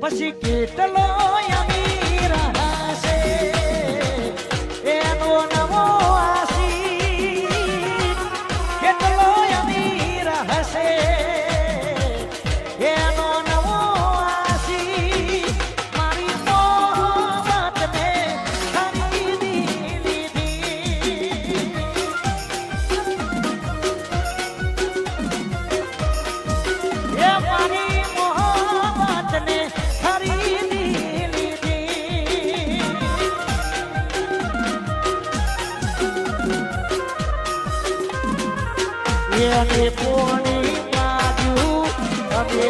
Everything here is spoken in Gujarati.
પછી કેટલો અમીર હશે એનો નવો આશી કેટલો અમીર હશે એનો નવો આશી મારી મોહબ્બતને ખરીદી લીધી એ મારી મોહબ્બતને ખરીદી લીધી એને પોણી માગ્યું અમે